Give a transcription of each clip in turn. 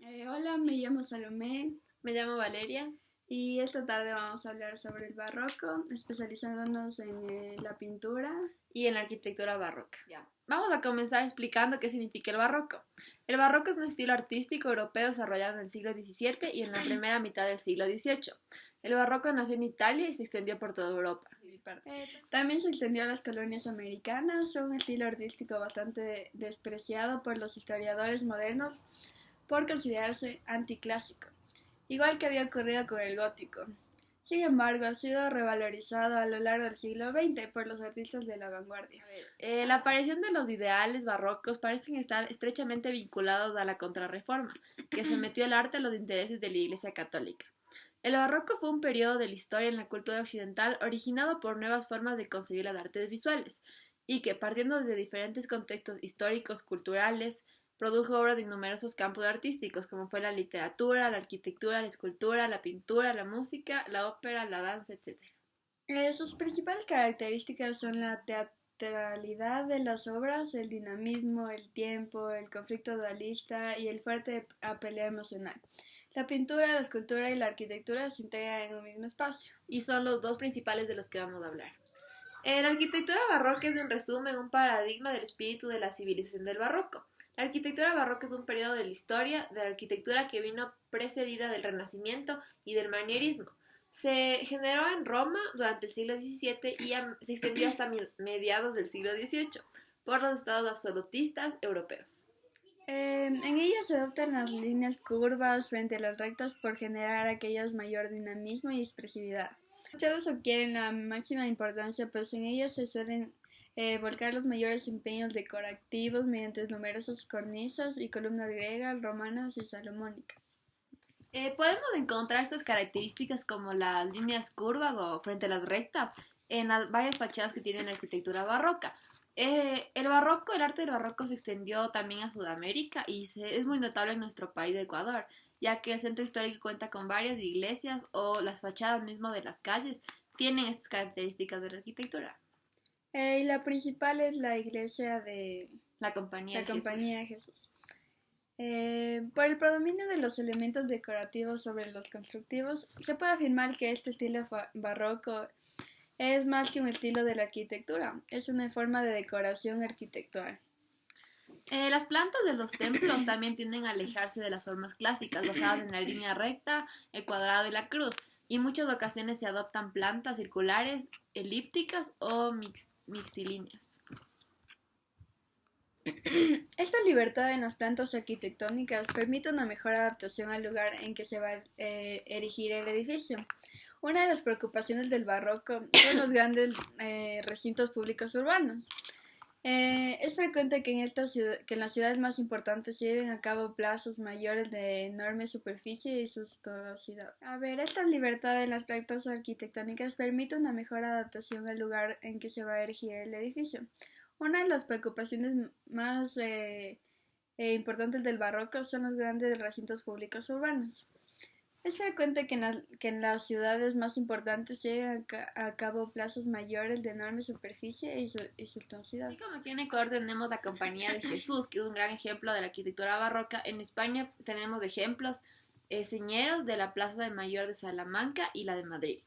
Hola, me llamo Salomé Me llamo Valeria. y esta tarde vamos a hablar sobre el barroco, especializándonos en la pintura. Y en la arquitectura barroca. Ya. Vamos a comenzar explicando qué significa el barroco. El barroco es un estilo artístico europeo desarrollado en el siglo XVII y en la primera mitad del siglo XVIII. El barroco nació en Italia y se extendió por toda Europa. También se extendió a las colonias americanas, un estilo artístico bastante despreciado por los historiadores modernos por considerarse anticlásico, igual que había ocurrido con el gótico. Sin embargo, ha sido revalorizado a lo largo del siglo XX por los artistas de la vanguardia. La aparición de los ideales barrocos parecen estar estrechamente vinculados a la Contrarreforma, que se metió el arte a los intereses de la Iglesia Católica. El barroco fue un periodo de la historia en la cultura occidental originado por nuevas formas de concebir las artes visuales, y que, partiendo de diferentes contextos históricos, culturales, produjo obras de numerosos campos artísticos, como fue la literatura, la arquitectura, la escultura, la pintura, la música, la ópera, la danza, etc. Sus principales características son la teatralidad de las obras, el dinamismo, el tiempo, el conflicto dualista y el fuerte apeleo emocional. La pintura, la escultura y la arquitectura se integran en un mismo espacio. Y son los dos principales de los que vamos a hablar. La arquitectura barroca es, en resumen, un paradigma del espíritu de la civilización del barroco. La arquitectura barroca es un periodo de la historia de la arquitectura que vino precedida del Renacimiento y del manierismo. Se generó en Roma durante el siglo XVII y se extendió hasta mediados del siglo XVIII por los estados absolutistas europeos. En ella se adoptan las líneas curvas frente a las rectas por generar aquellas mayor dinamismo y expresividad. Las fachadas adquieren la máxima importancia, pues en ellas se suelen volcar los mayores empeños decorativos mediante numerosas cornisas y columnas griegas, romanas y salomónicas. Podemos encontrar estas características como las líneas curvas o frente a las rectas en las varias fachadas que tiene la arquitectura barroca. El arte del barroco se extendió también a Sudamérica y es muy notable en nuestro país de Ecuador, ya que el centro histórico cuenta con varias iglesias o las fachadas mismo de las calles tienen estas características de la arquitectura. Y la principal es la iglesia de La Compañía la de Jesús. Compañía de Jesús. Por el predominio de los elementos decorativos sobre los constructivos, se puede afirmar que este estilo barroco es más que un estilo de la arquitectura, es una forma de decoración arquitectural. Las plantas de los templos también tienden a alejarse de las formas clásicas basadas en la línea recta, el cuadrado y la cruz, y en muchas ocasiones se adoptan plantas circulares, elípticas o mixtilíneas. Esta libertad en las plantas arquitectónicas permite una mejor adaptación al lugar en que se va a erigir el edificio. Una de las preocupaciones del barroco son los grandes recintos públicos urbanos. Es frecuente que en las ciudades más importantes se lleven a cabo plazas mayores de enorme superficie y suntuosidad. Esta libertad en las plantas arquitectónicas permite una mejor adaptación al lugar en que se va a erigir el edificio. Una de las preocupaciones más importantes del barroco son los grandes recintos públicos urbanos. Es frecuente que en las ciudades más importantes se lleven a cabo plazas mayores de enorme superficie y suntuosidad. Así como aquí en Ecuador tenemos la Compañía de Jesús, que es un gran ejemplo de la arquitectura barroca. En España tenemos ejemplos señeros de la Plaza de Mayor de Salamanca y la de Madrid.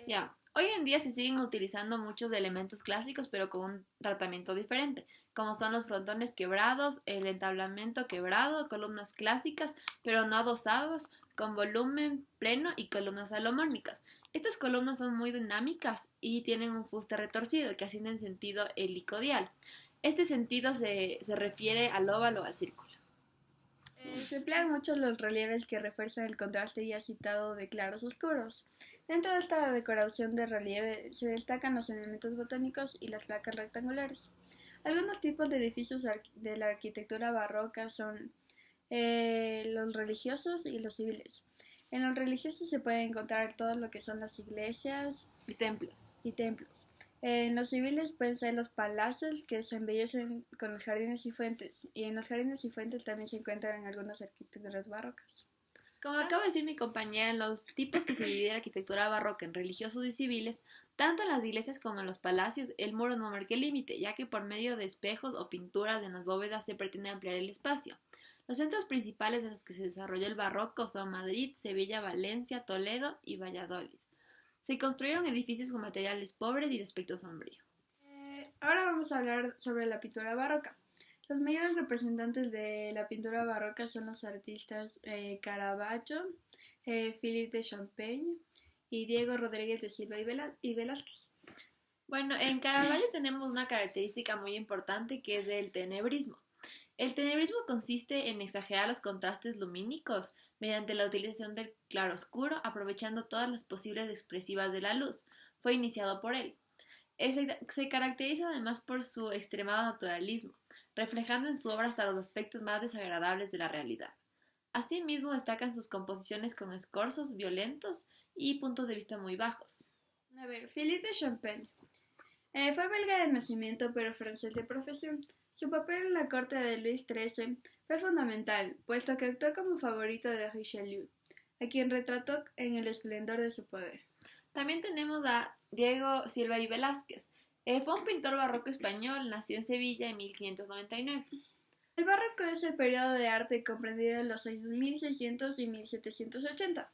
Ya. Hoy en día se siguen utilizando muchos de elementos clásicos, pero con un tratamiento diferente, como son los frontones quebrados, el entablamento quebrado, columnas clásicas, pero no adosadas, con volumen pleno y columnas salomónicas. Estas columnas son muy dinámicas y tienen un fuste retorcido que asciende en sentido helicodial. Este sentido se refiere al óvalo o al círculo. Se emplean mucho los relieves que refuerzan el contraste ya citado de claros oscuros. Dentro de esta decoración de relieve se destacan los elementos botánicos y las placas rectangulares. Algunos tipos de edificios de la arquitectura barroca son los religiosos y los civiles. En los religiosos se puede encontrar todo lo que son las iglesias y templos. En los civiles pueden ser los palacios que se embellecen con los jardines y fuentes. Y en los jardines y fuentes también se encuentran algunas arquitecturas barrocas. Como acaba de decir mi compañera, en los tipos que se divide la arquitectura barroca en religiosos y civiles, tanto en las iglesias como en los palacios, el muro no marca el límite, ya que por medio de espejos o pinturas en las bóvedas se pretende ampliar el espacio. Los centros principales en los que se desarrolló el barroco son Madrid, Sevilla, Valencia, Toledo y Valladolid. Se construyeron edificios con materiales pobres y de aspecto sombrío. Ahora vamos a hablar sobre la pintura barroca. Los mayores representantes de la pintura barroca son los artistas Caravaggio, Philippe de Champaigne y Diego Rodríguez de Silva y Velázquez. Bueno, en Caravaggio tenemos una característica muy importante que es del tenebrismo. El tenebrismo consiste en exagerar los contrastes lumínicos mediante la utilización del claroscuro, aprovechando todas las posibles expresivas de la luz. Fue iniciado por él. Se caracteriza además por su extremado naturalismo, reflejando en su obra hasta los aspectos más desagradables de la realidad. Asimismo, destacan sus composiciones con escorzos violentos y puntos de vista muy bajos. A ver, Philippe de Champaigne. Fue belga de nacimiento, pero francés de profesión. Su papel en la corte de Luis XIII fue fundamental, puesto que actuó como favorito de Richelieu, a quien retrató en el esplendor de su poder. También tenemos a Diego Silva y Velázquez. Fue un pintor barroco español, nació en Sevilla en 1599. El barroco es el periodo de arte comprendido en los años 1600 y 1780.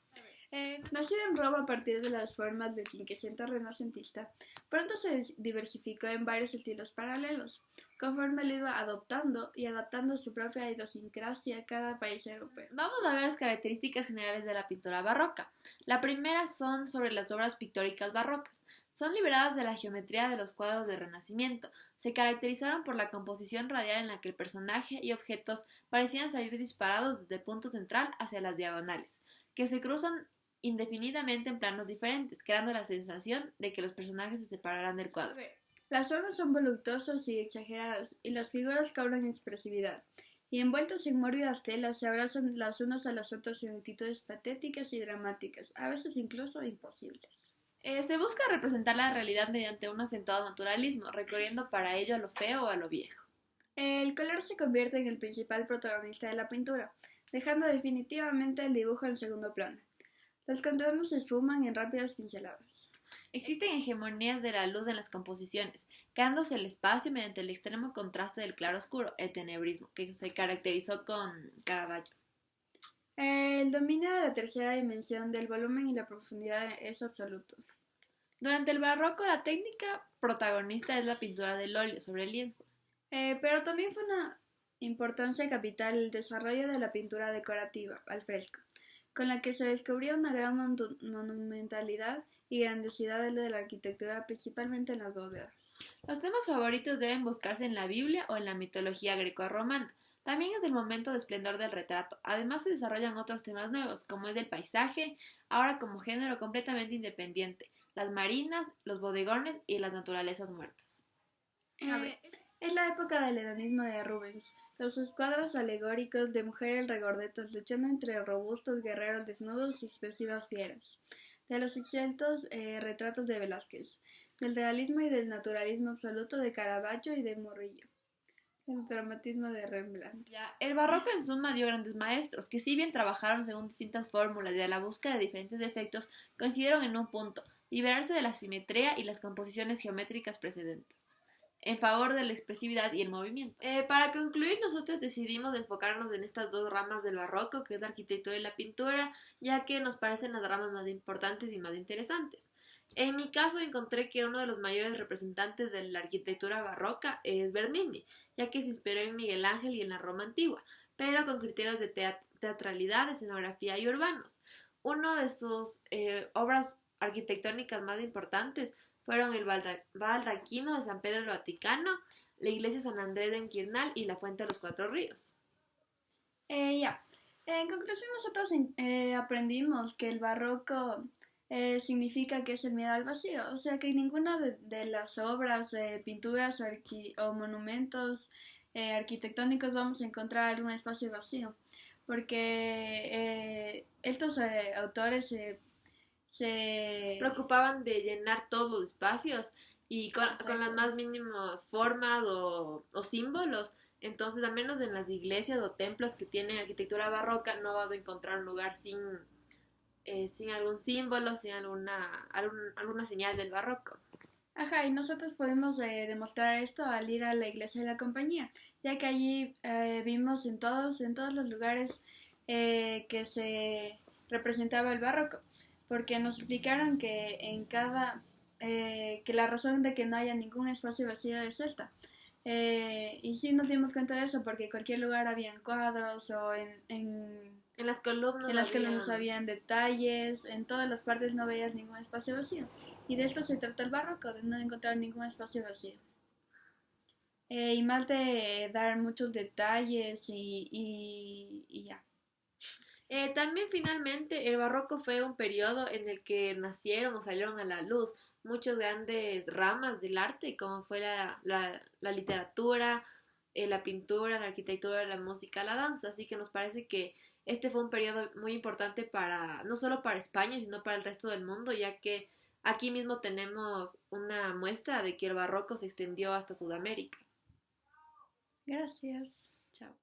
Nacido en Roma a partir de las formas del quinquecento renacentista, pronto se diversificó en varios estilos paralelos, conforme lo iba adoptando y adaptando a su propia idiosincrasia a cada país europeo. Vamos a ver las características generales de la pintura barroca. La primera son sobre las obras pictóricas barrocas. Son liberadas de la geometría de los cuadros del Renacimiento. Se caracterizaron por la composición radial en la que el personaje y objetos parecían salir disparados desde el punto central hacia las diagonales, que se cruzan indefinidamente en planos diferentes, creando la sensación de que los personajes se separarán del cuadro. Las zonas son voluptuosas y exageradas, y las figuras cobran expresividad, y envueltas en mórbidas telas se abrazan las unas a las otras en actitudes patéticas y dramáticas, a veces incluso imposibles. Se busca representar la realidad mediante un acentuado naturalismo, recurriendo para ello a lo feo o a lo viejo. El color se convierte en el principal protagonista de la pintura, dejando definitivamente el dibujo en segundo plano. Los contornos se esfuman en rápidas pinceladas. Existen hegemonías de la luz en las composiciones, creándose el espacio mediante el extremo contraste del claroscuro, el tenebrismo, que se caracterizó con Caravaggio. El dominio de la tercera dimensión del volumen y la profundidad es absoluto. Durante el barroco, la técnica protagonista es la pintura del óleo sobre lienzo. Pero también fue una importancia capital el desarrollo de la pintura decorativa, al fresco, con la que se descubrió una gran monumentalidad y grandiosidad de la arquitectura, principalmente en las bóvedas. Los temas favoritos deben buscarse en la Biblia o en la mitología greco-romana. También es el momento de esplendor del retrato. Además se desarrollan otros temas nuevos, como es el paisaje, ahora como género completamente independiente, las marinas, los bodegones y las naturalezas muertas. Es la época del hedonismo de Rubens. Los cuadros alegóricos de mujeres regordetas luchando entre robustos guerreros desnudos y expresivas fieras. De los excelsos retratos de Velázquez. Del realismo y del naturalismo absoluto de Caravaggio y de Murillo. El dramatismo de Rembrandt. El barroco en suma dio grandes maestros, que si bien trabajaron según distintas fórmulas y a la búsqueda de diferentes efectos, coincidieron en un punto, liberarse de la simetría y las composiciones geométricas precedentes, en favor de la expresividad y el movimiento. Para concluir, nosotros decidimos enfocarnos en estas dos ramas del barroco, que es la arquitectura y la pintura, ya que nos parecen las ramas más importantes y más interesantes. En mi caso encontré que uno de los mayores representantes de la arquitectura barroca es Bernini, ya que se inspiró en Miguel Ángel y en la Roma antigua, pero con criterios de teatralidad, escenografía y urbanos. Una de sus obras arquitectónicas más importantes fueron el baldaquino de San Pedro del Vaticano, la iglesia San Andrés de Enquirnal y la fuente de los Cuatro Ríos. En conclusión, nosotros aprendimos que el barroco significa que es el miedo al vacío, o sea que en ninguna de las obras, pinturas o monumentos arquitectónicos vamos a encontrar algún espacio vacío, porque estos autores se preocupaban de llenar todos los espacios y con las más mínimas formas o símbolos. Entonces, al menos en las iglesias o templos que tienen arquitectura barroca, no vas a encontrar un lugar sin algún símbolo, sin alguna señal del barroco. Ajá, y nosotros podemos demostrar esto al ir a la iglesia de la compañía, ya que allí vimos en todos los lugares que se representaba el barroco, porque nos explicaron que en cada, que la razón de que no haya ningún espacio vacío es esta. Y sí nos dimos cuenta de eso, porque en cualquier lugar habían cuadros o En las columnas en las columnas habían... habían detalles, en todas las partes no veías ningún espacio vacío. Y de esto se trata el barroco, de no encontrar ningún espacio vacío. Y más de dar muchos detalles y ya. También finalmente el barroco fue un periodo en el que nacieron o salieron a la luz muchas grandes ramas del arte, como fue la literatura, la pintura, la arquitectura, la música, la danza. Así que nos parece que este fue un periodo muy importante para, no solo para España, sino para el resto del mundo, ya que aquí mismo tenemos una muestra de que el barroco se extendió hasta Sudamérica. Gracias. Chao.